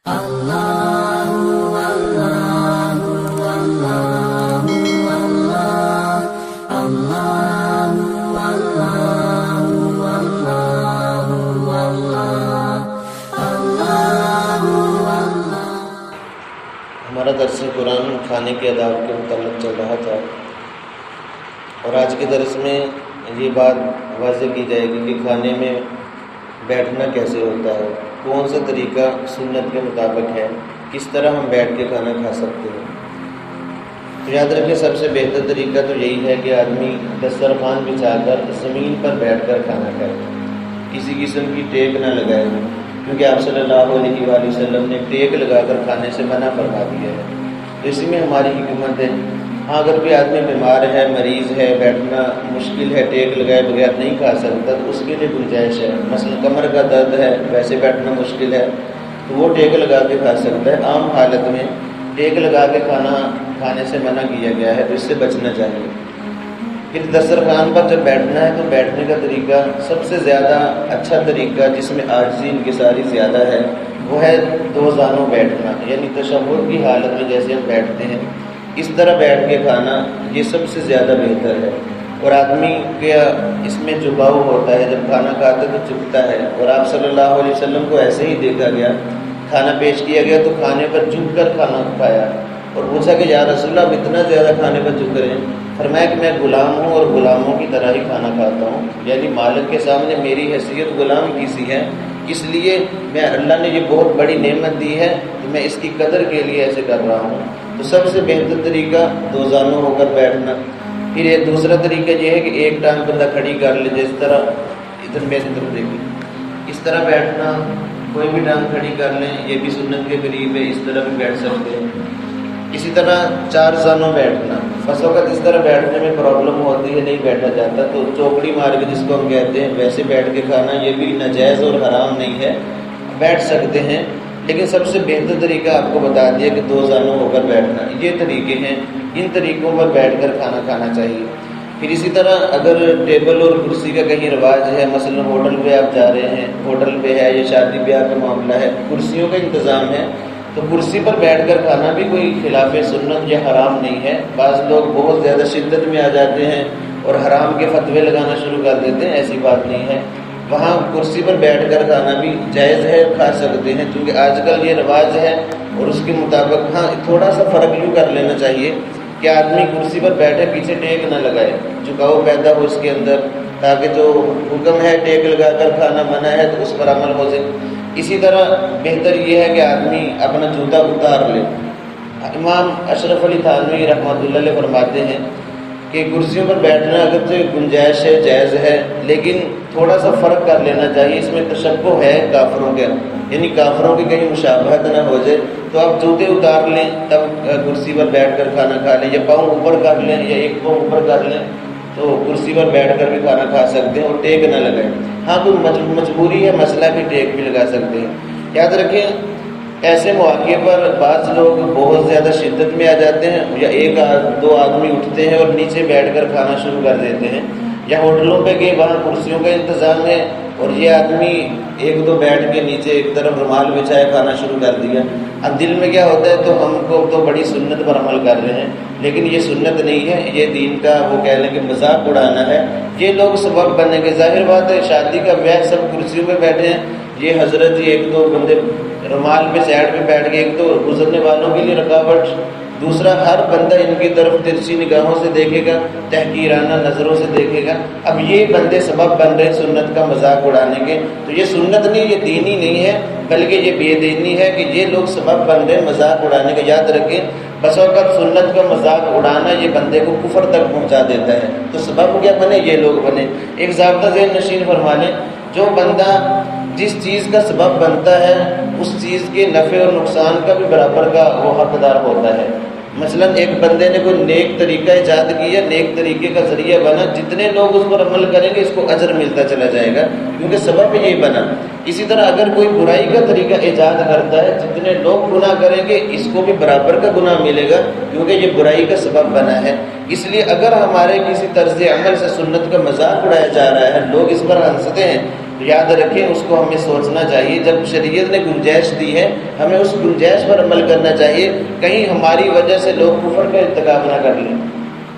ہمارا درس قرآن کھانے کے آداب کے متعلق چل رہا تھا، اور آج کے درس میں یہ بات واضح کی جائے گی کہ کھانے میں بیٹھنا کیسے ہوتا ہے، کون سا طریقہ سنت کے مطابق ہے، کس طرح ہم بیٹھ کے کھانا کھا سکتے ہیں۔ تو یاد رکھیں، سب سے بہتر طریقہ تو یہی ہے کہ آدمی دسترخوان بچھا کر زمین پر بیٹھ کر کھانا کھائے، کسی قسم کی ٹیک نہ لگائے، کیونکہ آپ صلی اللہ علیہ وآلہ وسلم نے ٹیک لگا کر کھانے سے منع فرما دیا ہے۔ تو اسی میں ہماری حکمت ہے۔ ہاں، اگر کوئی آدمی بیمار ہے، مریض ہے، بیٹھنا مشکل ہے، ٹیک لگائے بغیر نہیں کھا سکتا، تو اس کے لیے گنجائش ہے۔ مثلا کمر کا درد ہے، ویسے بیٹھنا مشکل ہے، تو وہ ٹیک لگا کے کھا سکتا ہے۔ عام حالت میں ٹیک لگا کے کھانے سے منع کیا گیا ہے، تو اس سے بچنا چاہیے۔ پھر دسترخوان پر جب بیٹھنا ہے تو بیٹھنے کا طریقہ، سب سے زیادہ اچھا طریقہ جس میں عاجزی انکساری زیادہ ہے، وہ ہے دو زانوں بیٹھنا، یعنی تشہد کی حالت میں جیسے ہم بیٹھتے ہیں اس طرح بیٹھ کے کھانا، یہ سب سے زیادہ بہتر ہے۔ اور آدمی کا اس میں جھکاؤ ہوتا ہے، جب کھانا کھاتا ہے تو جھکتا ہے، اور آپ صلی اللہ علیہ وسلم کو ایسے ہی دیکھا گیا، کھانا پیش کیا گیا تو کھانے پر جھک کر کھانا کھایا، اور پوچھا کہ یا رسول اللہ، اتنا زیادہ کھانے پر جھک رہے ہیں؟ فرمایا کہ میں غلام ہوں اور غلاموں کی طرح ہی کھانا کھاتا ہوں، یعنی مالک کے سامنے میری حیثیت غلام کی سی ہے، اس لیے میں، اللہ نے یہ بہت بڑی نعمت دی ہے تو میں اس کی قدر کے لیے ایسے کر رہا ہوں۔ تو سب سے بہتر طریقہ دو زانوں ہو کر بیٹھنا۔ پھر ایک دوسرا طریقہ یہ ہے کہ ایک ٹانگ بندہ کھڑی کر لے، جس طرح ادھر میری طرف دیکھیں، اس طرح بیٹھنا، کوئی بھی ٹانگ کھڑی کر لیں، یہ بھی سنت کے قریب ہے، اس طرح بھی بیٹھ سکتے ہیں۔ اسی طرح چار زانوں بیٹھنا، بس وقت اس طرح بیٹھنے میں پرابلم ہوتی ہے، نہیں بیٹھا جاتا، تو چوکڑی مار کے جس کو ہم کہتے ہیں ویسے بیٹھ کے کھانا، یہ بھی ناجائز اور حرام نہیں ہے، بیٹھ سکتے ہیں، لیکن سب سے بہتر طریقہ آپ کو بتا دیا کہ دو زانوں ہو کر بیٹھنا۔ یہ طریقے ہیں، ان طریقوں پر بیٹھ کر کھانا کھانا چاہیے۔ پھر اسی طرح اگر ٹیبل اور کرسی کا کہیں رواج ہے، مثلا ہوٹل پہ آپ جا رہے ہیں، ہوٹل پہ ہے یا شادی بیاہ کا معاملہ ہے، کرسیوں کا انتظام ہے، تو کرسی پر بیٹھ کر کھانا بھی کوئی خلاف سنت یا حرام نہیں ہے۔ بعض لوگ بہت زیادہ شدت میں آ جاتے ہیں اور حرام کے فتوے لگانا شروع کر دیتے ہیں، ایسی بات نہیں ہے، وہاں کرسی پر بیٹھ کر کھانا بھی جائز ہے، کھا سکتے ہیں، کیونکہ آج کل یہ رواج ہے، اور اس کے مطابق ہاں تھوڑا سا فرق یوں کر لینا چاہیے کہ آدمی کرسی پر بیٹھے پیچھے ٹیک نہ لگائے، جھکاؤ پیدا ہو اس کے اندر، تاکہ جو حکم ہے ٹیک لگا کر کھانا منع ہے تو اس پر عمل ہو جائے۔ اسی طرح بہتر یہ ہے کہ آدمی اپنا جوتا اتار لے۔ امام اشرف علی تھانوی رحمۃ اللہ علیہ فرماتے ہیں کہ کرسیوں پر بیٹھنا اگرچہ گنجائش ہے، جائز ہے، لیکن تھوڑا سا فرق کر لینا چاہیے، اس میں تشبہ ہے کافروں کے، یعنی کافروں کی کہیں مشابہت نہ ہو جائے، تو آپ جوتے اتار لیں تب کرسی پر بیٹھ کر کھانا کھا لیں، یا پاؤں اوپر کر لیں یا ایک پاؤں اوپر کر لیں، تو کرسی پر بیٹھ کر بھی کھانا کھا سکتے ہیں، اور ٹیک نہ لگائیں۔ ہاں کوئی مجبوری ہے مسئلہ بھی، ٹیک بھی لگا سکتے ہیں۔ یاد رکھیں، ایسے مواقع پر بعض لوگ بہت زیادہ شدت میں آ جاتے ہیں، یا ایک دو آدمی اٹھتے ہیں اور نیچے بیٹھ کر کھانا شروع کر دیتے ہیں، یا ہوٹلوں پہ گئے وہاں کرسیوں کا انتظام ہے، اور یہ آدمی ایک دو بیٹھ کے نیچے ایک طرف رومال بچھائے کھانا شروع کر دیا۔ اب دل میں کیا ہوتا ہے، تو ہم کو تو بڑی سنت پر عمل کر رہے ہیں، لیکن یہ سنت نہیں ہے، یہ دین کا وہ کہہ لیں کہ مذاق اڑانا ہے۔ یہ لوگ سبب بننے کے، ظاہر بات ہے شادی کا بیاہ سب کرسیوں پہ بیٹھے ہیں، یہ حضرت یہ ایک دو بندے رومال پہ سائڈ پہ بیٹھ کے، ایک تو گزرنے والوں کے لیے رکاوٹ، دوسرا ہر بندہ ان کی طرف ترچھی نگاہوں سے دیکھے گا، تحقیرانہ نظروں سے دیکھے گا۔ اب یہ بندے سبب بن رہے ہیں سنت کا مذاق اڑانے کے، تو یہ سنت نہیں، یہ دینی نہیں ہے، بلکہ یہ بے دینی ہے کہ یہ لوگ سبب بن رہے ہیں مذاق اڑانے کا۔ یاد رکھیں، بس اوقات سنت کا مذاق اڑانا یہ بندے کو کفر تک پہنچا دیتا ہے، تو سبب کیا بنے، یہ لوگ بنے۔ ایک ضابطہ ذہن نشین فرما لیں، جو بندہ جس چیز کا سبب بنتا ہے اس چیز کے نفع اور نقصان کا بھی برابر کا وہ حقدار ہوتا ہے۔ مثلا ایک بندے نے کوئی نیک طریقہ ایجاد کیا، نیک طریقے کا ذریعہ بنا، جتنے لوگ اس پر عمل کریں گے اس کو اجر ملتا چلا جائے گا، کیونکہ سبب یہی بنا۔ اسی طرح اگر کوئی برائی کا طریقہ ایجاد کرتا ہے، جتنے لوگ گناہ کریں گے اس کو بھی برابر کا گناہ ملے گا، کیونکہ یہ برائی کا سبب بنا ہے۔ اس لیے اگر ہمارے کسی طرز عمل سے سنت کا مذاق اڑایا جا رہا ہے، لوگ اس پر ہنستے ہیں، تو یاد رکھیں اس کو ہمیں سوچنا چاہیے، جب شریعت نے گنجائش دی ہے ہمیں اس گنجائش پر عمل کرنا چاہیے، کہیں ہماری وجہ سے لوگ کفر کا ارتکاب نہ کر لیں۔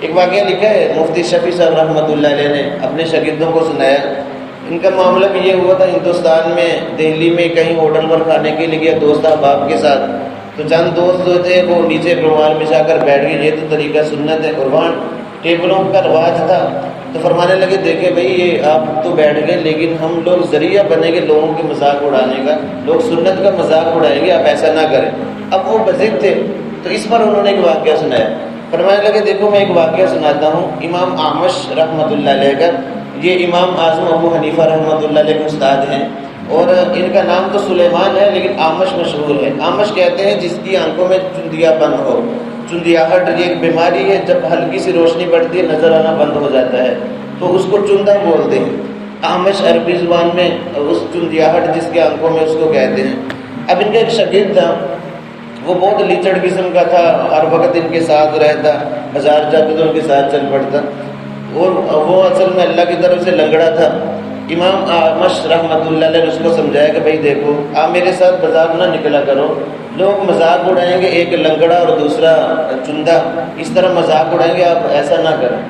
ایک واقعہ لکھا ہے مفتی شفیع صاحب رحمۃ اللہ علیہ نے اپنے شاگردوں کو سنایا۔ ان کا معاملہ بھی یہ ہوا تھا، ہندوستان میں دہلی میں کہیں ہوٹل پر کھانے کے لیے گیا دوست احباب کے ساتھ، تو چند دوست جو تھے وہ نیچے رومال بچھا کر بیٹھ گئے، یہ تو طریقہ سنت ہے، اور وہاں ٹیبلوں کا رواج تھا، تو فرمانے لگے دیکھیں بھائی یہ آپ تو بیٹھ گئے لیکن ہم لوگ ذریعہ بنیں گے لوگوں کے مذاق اڑانے کا، لوگ سنت کا مذاق اڑائیں گے، آپ ایسا نہ کریں۔ اب وہ بضد تھے تو اس پر انہوں نے ایک واقعہ سنایا، فرمانے لگے دیکھو میں ایک واقعہ سناتا ہوں، امام اعمش رحمۃ اللہ علیہ کا، یہ امام اعظم ابو حنیفہ رحمۃ اللہ علیہ کے استاد ہیں، اور ان کا نام تو سلیمان ہے لیکن اعمش مشہور ہے۔ اعمش کہتے ہیں جس کی آنکھوں میں چندیا پن ہو، چندیاہٹ یہ ایک بیماری ہے، جب ہلکی سی روشنی پڑتی ہے نظر آنا بند ہو جاتا ہے تو اس کو چندہ بولتے ہیں۔ اعمش عربی زبان میں اس چندیاہٹ جس کے آنکھوں میں اس کو کہتے ہیں۔ اب ان کا ایک شاگرد تھا، وہ بہت لیچڑ قسم کا تھا، ہر وقت ان کے ساتھ رہتا، بازار جاتے تو ان کے ساتھ چل پڑتا، اور وہ اصل میں اللہ کی طرف سے لنگڑا تھا۔ امام اعمش رحمۃ اللہ علیہ نے اس کو سمجھایا کہ بھائی دیکھو آپ میرے ساتھ بازار نہ نکلا کرو، لوگ مذاق اڑائیں گے، ایک لنگڑا اور دوسرا چندہ، اس طرح مذاق اڑائیں گے، آپ ایسا نہ کریں۔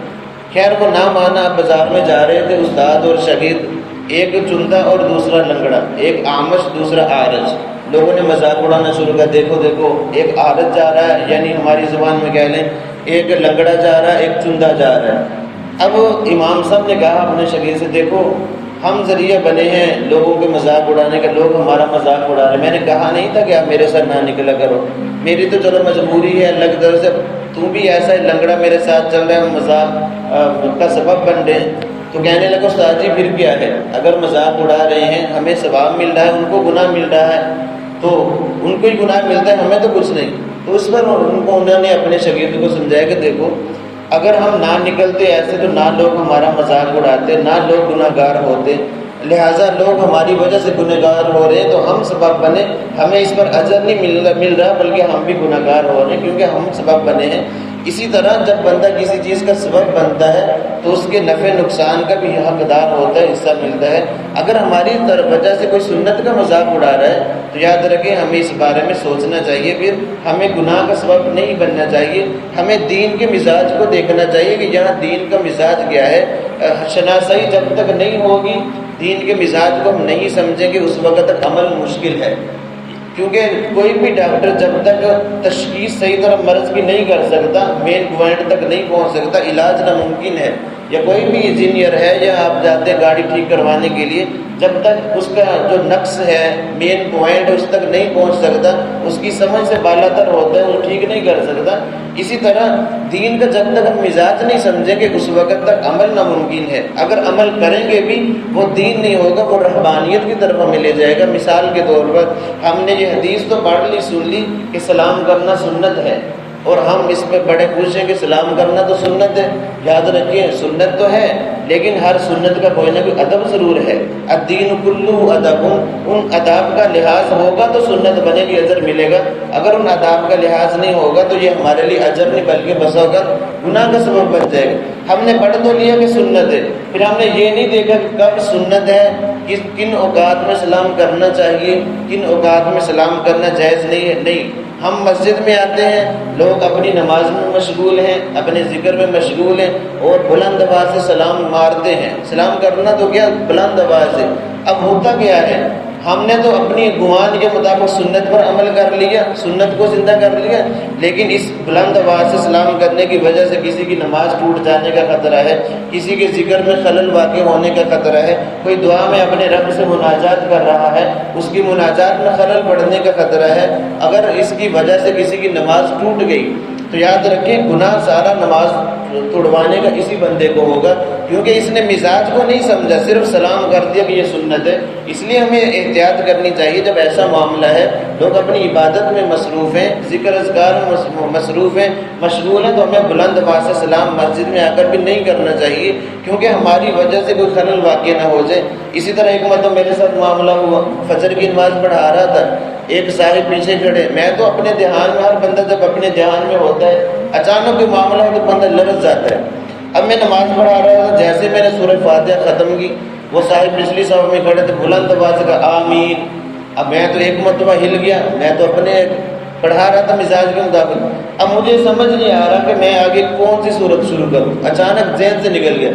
خیر وہ نہ مانا، آپ بازار میں جا رہے تھے استاد اور شاگرد، ایک چندہ اور دوسرا لنگڑا، ایک اعمش دوسرا عارج، لوگوں نے مذاق اڑانا شروع کر، دیکھو دیکھو ایک عارج جا رہا ہے، یعنی ہماری زبان میں کہہ لیں ایک لنگڑا جا رہا ہے ایک چندہ جا رہا ہے۔ اب امام صاحب نے کہا اپنے شاگرد سے دیکھو ہم ذریعہ بنے ہیں لوگوں کے مذاق اڑانے کا، لوگ ہمارا مذاق اڑا رہے ہیں، میں نے کہا نہیں تھا کہ آپ میرے ساتھ نہ نکلا کرو، میری تو چلو مجبوری ہے اللہ کی طرف سے، تم بھی ایسا ہی لنگڑا میرے ساتھ چل رہے ہیں، مذاق کا سبب بن رہے ہیں۔ تو کہنے لگا استاد جی پھر کیا ہے، اگر مذاق اڑا رہے ہیں ہمیں ثواب مل رہا ہے، ان کو گناہ مل رہا ہے، تو ان کو ہی گناہ ملتا ہے ہمیں تو کچھ نہیں۔ تو اس پر انہوں نے اپنے شاگرد کو سمجھایا کہ دیکھو اگر ہم نہ نکلتے ایسے تو نہ لوگ ہمارا مذاق اڑاتے، نہ لوگ گناہ گار ہوتے، لہٰذا لوگ ہماری وجہ سے گناہ گار ہو رہے ہیں تو ہم سبب بنے، ہمیں اس پر اجر نہیں مل رہا بلکہ ہم بھی گناہ گار ہو رہے ہیں کیونکہ ہم سبب بنے ہیں۔ اسی طرح جب بندہ کسی چیز کا سبب بنتا ہے تو اس کے نفع نقصان کا بھی حقدار ہوتا ہے، حصہ ملتا ہے۔ اگر ہماری وجہ سے کوئی سنت کا مذاق اڑا رہا ہے تو یاد رکھیں ہمیں اس بارے میں سوچنا چاہیے، پھر ہمیں گناہ کا سبب نہیں بننا چاہیے، ہمیں دین کے مزاج کو دیکھنا چاہیے کہ یہاں دین کا مزاج کیا ہے۔ شناسائی جب تک نہیں ہوگی، دین کے مزاج کو ہم نہیں سمجھیں گے، اس وقت تک عمل مشکل ہے، کیونکہ کوئی بھی ڈاکٹر جب تک تشخیص صحیح طرح مرض کی نہیں کر سکتا، مین پوائنٹ تک نہیں پہنچ سکتا، علاج ناممکن ہے۔ یا کوئی بھی انجینئر ہے یا آپ جاتے ہیں گاڑی ٹھیک کروانے کے لیے، جب تک اس کا جو نقص ہے مین پوائنٹ اس تک نہیں پہنچ سکتا، اس کی سمجھ سے بالا تر ہوتا ہے، وہ ٹھیک نہیں کر سکتا۔ اسی طرح دین کا جب تک ہم مزاج نہیں سمجھیں گے اس وقت تک عمل ناممکن ہے۔ اگر عمل کریں گے بھی وہ دین نہیں ہوگا، وہ رہبانیت کی طرف ہمیں لے جائے گا۔ مثال کے طور پر ہم نے یہ حدیث تو پڑھ لی سن لی کہ سلام کرنا سنت ہے، اور ہم اس پہ بڑے پوچھیں کہ سلام کرنا تو سنت ہے، یاد رکھیے سنت تو ہے لیکن ہر سنت کا کوئی نہ کوئی ادب ضرور ہے۔ الدین کلہ ادب، ان آداب کا لحاظ ہوگا تو سنت بنے گی، اجر ملے گا۔ اگر ان آداب کا لحاظ نہیں ہوگا تو یہ ہمارے لیے اجر نہیں بلکہ بس ہوگا گناہ کا سبب بن جائے گا۔ ہم نے پڑھ تو لیا کہ سنت ہے، پھر ہم نے یہ نہیں دیکھا کہ کب سنت ہے، کن اوقات میں سلام کرنا چاہیے، کن اوقات میں سلام کرنا جائز نہیں ہے۔ نہیں، ہم مسجد میں آتے ہیں، لوگ اپنی نماز میں مشغول ہیں، اپنے ذکر میں مشغول ہیں، اور بلند آواز سے سلام مارتے ہیں۔ سلام کرنا تو کیا بلند آواز ہے۔ اب ہوتا کیا ہے، ہم نے تو اپنی گمان کے مطابق سنت پر عمل کر لیا، سنت کو زندہ کر لیا، لیکن اس بلند آواز سے سلام کرنے کی وجہ سے کسی کی نماز ٹوٹ جانے کا خطرہ ہے، کسی کے ذکر میں خلل واقع ہونے کا خطرہ ہے، کوئی دعا میں اپنے رب سے مناجات کر رہا ہے، اس کی مناجات میں خلل پڑنے کا خطرہ ہے۔ اگر اس کی وجہ سے کسی کی نماز ٹوٹ گئی تو یاد رکھیں گناہ سارا نماز توڑوانے کا اسی بندے کو ہوگا، کیونکہ اس نے مزاج کو نہیں سمجھا، صرف سلام کر دیا کہ یہ سنت ہے۔ اس لیے ہمیں احتیاط کرنی چاہیے جب ایسا معاملہ ہے، لوگ اپنی عبادت میں مصروف ہیں، ذکر اذکار میں مصروف ہیں، مشغول ہیں، تو ہمیں بلند آواز سے سلام مسجد میں آ کر بھی نہیں کرنا چاہیے، کیونکہ ہماری وجہ سے کوئی خلل واقع نہ ہو جائے۔ اسی طرح ایک مرتبہ میرے ساتھ معاملہ ہوا، فجر کی نماز پڑھا رہا تھا، ایک صاحب پیچھے کھڑے، میں تو اپنے دھیان میں، ہر بندہ جب اپنے دھیان میں ہوتا ہے اچانک کوئی معاملہ ہو تو بندہ لرز جاتا ہے، اب میں نماز پڑھا رہا تھا، جیسے میں نے سورہ فاتحہ ختم کی، وہ صاحب پچھلی صف میں کھڑے تھے، بلند آواز سے کہا آمین۔ اب میں تو ایک مرتبہ ہل گیا، میں تو اپنے پڑھا رہا تھا مزاج کے مطابق، اب مجھے سمجھ نہیں آ رہا کہ میں آگے کون سی صورت شروع کروں، اچانک ذہن سے نکل گیا،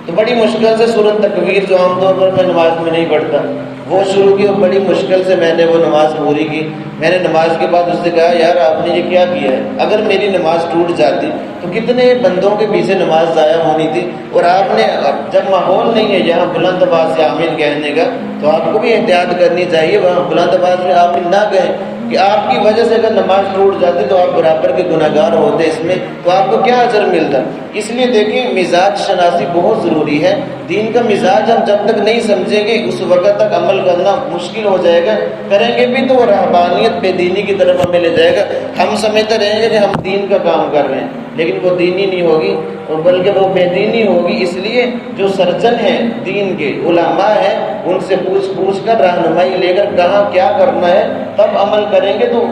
تو بڑی مشکل سے سورۃ تکویر جو عام طور پر میں نماز میں نہیں پڑھتا وہ شروع کی، اور بڑی مشکل سے میں نے وہ نماز پوری کی۔ میں نے نماز کے بعد اس سے کہا یار آپ نے یہ کیا کیا ہے، اگر میری نماز ٹوٹ جاتی تو کتنے بندوں کے پیچھے نماز ضائع ہونی تھی، اور آپ نے جب ماحول نہیں ہے یہاں بلند آواز سے آمین کہنے کا تو آپ کو بھی احتیاط کرنی چاہیے، وہاں بلند آواز میں آمین نہ کہیں کہ آپ کی وجہ سے اگر نماز ٹوٹ جاتی تو آپ برابر کے گناہ گار ہوتے اس میں، تو آپ کو کیا اجر ملتا۔ اس لیے دیکھیں مزاج شناسی بہت ضروری ہے، دین کا مزاج ہم جب تک نہیں سمجھیں گے اس وقت تک عمل کرنا مشکل ہو جائے گا، کریں گے بھی تو وہ رہبانیت بے دینی کی طرف ہمیں لے جائے گا، ہم سمجھتے رہیں گے کہ ہم دین کا کام کر رہے ہیں لیکن وہ دینی نہیں ہوگی، اور بلکہ وہ بے دینی ہوگی۔ اس لیے جو سرجن ہیں دین کے علماء ہیں ان سے پوچھ کر رہنمائی لے کر کہاں کیا کرنا ہے تب عمل کریں گے تو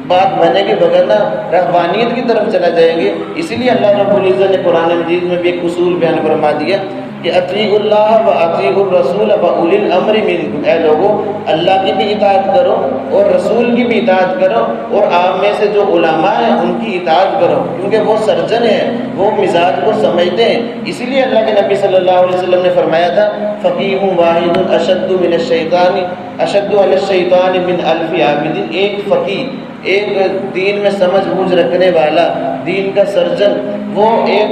بات بنے گی، وگرنہ رہبانیت کی طرف چلا جائیں گے۔ اسی لیے اللہ رب العزت نے قرآن مجید میں بھی ایک اصول بیان فرما دیا کہ اطیعوا اللہ و اطیعوا الرسول و اولی الامر منکم، اے لوگوں اللہ کی بھی اطاعت کرو اور رسول کی بھی اطاعت کرو، اور آپ میں سے جو علماء ہیں ان کی اطاعت کرو، کیونکہ وہ سرجن ہیں، وہ مزاج کو سمجھتے ہیں۔ اسی لیے اللہ کے نبی صلی اللہ علیہ وسلم نے فرمایا تھا فقیہ واحد اشد من الشیطان اشد علی الشیطان من الف عابد، ایک فقیہ، ایک دین میں سمجھ بوجھ رکھنے والا، دین کا سرجن، وہ ایک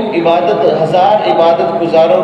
ہزار عبادت گزاروں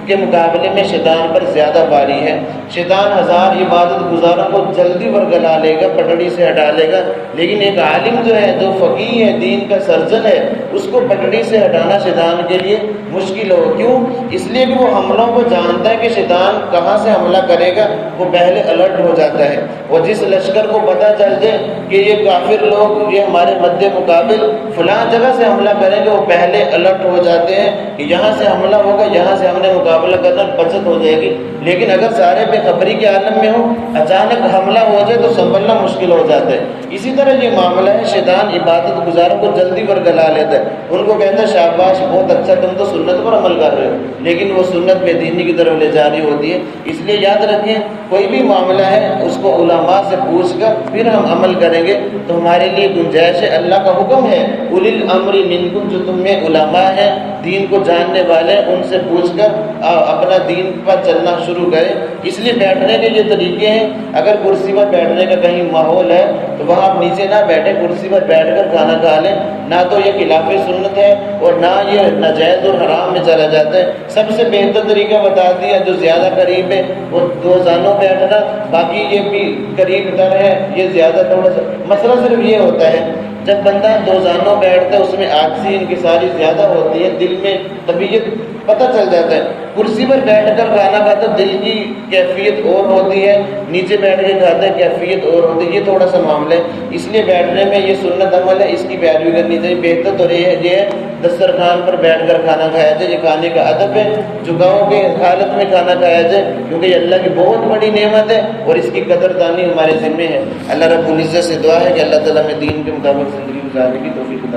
کے مقابلے میں شیطان پر زیادہ باری ہے۔ شیطان ہزار عبادت گزاروں کو جلدی ورگلا لے گا، پٹڑی سے ہٹا لے گا، لیکن ایک عالم جو ہے، جو فقیہ ہے، دین کا سرجن ہے، اس کو پٹڑی سے ہٹانا شیطان کے لیے مشکل ہو۔ کیوں؟ اس لیے کہ وہ حملوں کو جانتا ہے کہ شیطان کہاں سے حملہ کرے گا، وہ پہلے الرٹ ہو جاتا ہے، اور جس لشکر کو پتہ چل جائے کہ یہ کافر لوگ یہ ہمارے مد مقابل فلاں جگہ سے حملہ کریں گے، وہ پہلے الرٹ ہو جاتے ہیں کہ یہاں سے حملہ ہوگا، یہاں سے ہم نے مقابلہ کرنا، بچت ہو جائے گی۔ لیکن اگر سارے بے خبری کے عالم میں ہو، اچانک حملہ ہو جائے تو سنبھلنا مشکل ہو جاتا ہے۔ اسی طرح یہ معاملہ ہے، شیطان عبادت گزاروں کو جلدی ورگلا لیتا ہے، ان کو کہتا ہے شاباش بہت اچھا تم تو سنت پر عمل کر رہے ہو، لیکن وہ سنت بے دینی کی طرف لے جا رہی ہوتی ہے۔ اس لیے یاد رکھیں کوئی بھی معاملہ ہے اس کو علماء سے پوچھ کر پھر ہم عمل کریں گے تو ہمارے لیے گنجائش ہے۔ اللہ کا حکم ہے اولی الامر منکم، جو تم میں علماء ہیں، دین کو جاننے والے، ان سے پوچھ کر اپنا دین پر چلنا شروع کریں۔ اس لیے بیٹھنے کے یہ طریقے ہیں، اگر کرسی پر بیٹھنے کا کہیں ماحول ہے تو وہاں آپ نیچے نہ بیٹھیں، کرسی پر بیٹھ کر کھانا کھا لیں، نہ تو یہ خلاف سنت ہے اور نہ یہ ناجائز اور حرام میں چلا جاتا ہے۔ سب سے بہتر طریقہ بتا دیا جو زیادہ قریب ہے وہ دو زانوں بیٹھنا، باقی یہ بھی قریب تر ہے، یہ زیادہ تھوڑا سا مسئلہ صرف یہ ہوتا ہے جب بندہ دو زانوں بیٹھتا ہے اس میں عاجزی انکساری زیادہ ہوتی ہے، دل میں طبیعت پتہ چل جاتا ہے۔ کرسی پر بیٹھ کر کھانا کھاتا دل کی کیفیت اور ہوتی ہے، نیچے بیٹھ کے کھاتا ہے کیفیت اور ہوتی ہے، یہ تھوڑا سا معاملہ ہے۔ اس لیے بیٹھنے میں یہ سنت عمل ہے، اس کی پیروی کرنی چاہیے۔ بہتر تو یہ ہے دسترخوان پر بیٹھ کر کھانا کھایا جائے، یہ کھانے کا ادب ہے، جھکاؤ کے حالت میں کھانا کھایا جائے، کیونکہ یہ اللہ کی بہت بڑی نعمت ہے اور اس کی قدردانی ہمارے ذمہ ہے۔ اللہ رب العزت سے دعا ہے کہ اللہ تعالیٰ میں دین کے مطابق زندگی گزارنے کی توفیق عطا